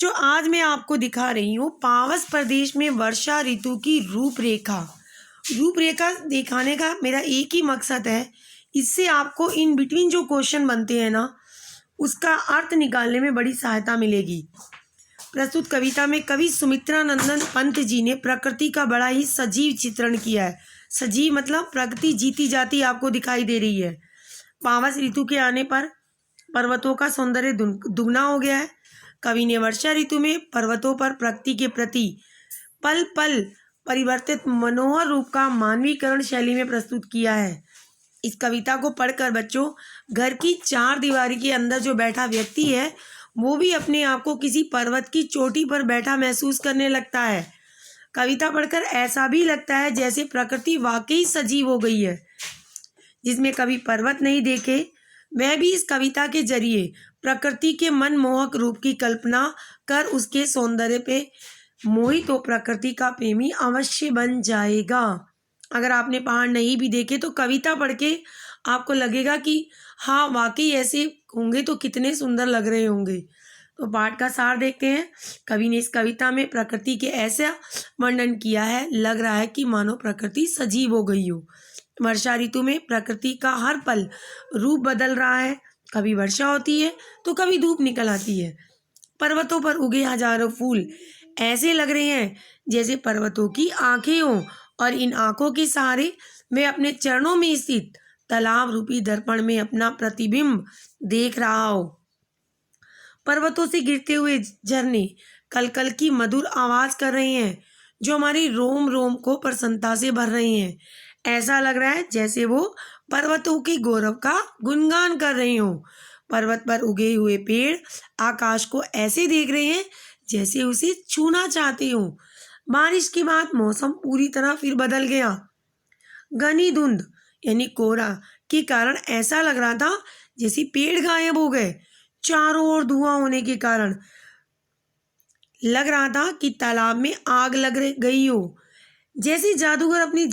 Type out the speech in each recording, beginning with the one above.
जो आज मैं आपको दिखा रही हूँ पावस प्रदेश में वर्षा ऋतु की रूपरेखा। रूपरेखा दिखाने का मेरा एक ही मकसद है, इससे आपको इन बिटवीन जो क्वेश्चन बनते हैं ना, उसका अर्थ निकालने में बड़ी सहायता मिलेगी। प्रस्तुत कविता में कवि सुमित्रा नंदन पंत जी ने प्रकृति का बड़ा ही सजीव चित्रण किया है। सजीव मतलब प्रकृति जीती जाती आपको दिखाई दे रही है। पावस ऋतु के आने पर पर्वतों का सौंदर्य दुगना हो गया है। कवि ने वर्षा ऋतु में पर्वतों पर प्रकृति के प्रति पल पल परिवर्तित मनोहर रूप का मानवीकरण शैली में प्रस्तुत किया है। इस कविता को पढ़कर बच्चों, घर की चार दीवारी के अंदर जो बैठा व्यक्ति है वो भी अपने आप को किसी पर्वत की चोटी पर बैठा महसूस करने लगता है। कविता पढ़कर ऐसा भी लगता है जैसे प्रकृति वाकई सजीव हो गई है। जिसमें कभी पर्वत नहीं देखे, वह भी इस कविता के जरिए प्रकृति के मनमोहक रूप की कल्पना कर उसके सौंदर्य पे मोहित हो प्रकृति का प्रेमी अवश्य बन जाएगा। अगर आपने पहाड़ नहीं भी देखे तो कविता पढ़ के आपको लगेगा कि हाँ वाकई ऐसे होंगे तो कितने सुंदर लग रहे होंगे। तो पाठ का सार देखते हैं। कवि ने इस कविता में प्रकृति के ऐसा वर्णन किया है, लग रहा है कि मानो प्रकृति सजीव हो गई हो। वर्षा ऋतु में प्रकृति का हर पल रूप बदल रहा है। कभी वर्षा होती है तो कभी धूप निकल आती है। पर्वतों पर उगे हजारों फूल ऐसे लग रहे हैं जैसे पर्वतों की आंखें हों और इन आंखों के सहारे वे अपने चरणों में स्थित तालाब रूपी दर्पण में अपना प्रतिबिंब देख रहा हो। पर्वतों से गिरते हुए झरने कल कल की मधुर आवाज कर रहे हैं जो हमारी रोम रोम को प्रसन्नता से भर रहे हैं। ऐसा लग रहा है जैसे वो पर्वतों के गौरव का गुणगान कर रहे हों। पर्वत पर उगे हुए पेड़ आकाश को ऐसे देख रहे हैं जैसे उसे छूना चाहते हों। बारिश के बाद मौसम पूरी तरह फिर बदल गया। घनी धुंध यानी कोहरा के कारण ऐसा लग रहा था जैसे पेड़ गायब हो गए। चारों ओर धुआं होने के कारण लग रहा था कि तालाब में आग लग गई हो। जैसे जादूगर अपनी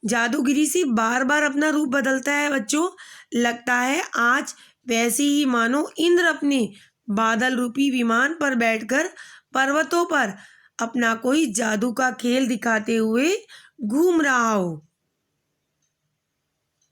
जादूगिरी से बार बार अपना रूप बदलता है बच्चों, लगता है आज वैसे ही मानो इंद्र अपने बादल रूपी विमान पर बैठकर पर्वतों पर अपना कोई जादू का खेल दिखाते हुए घूम रहा हो।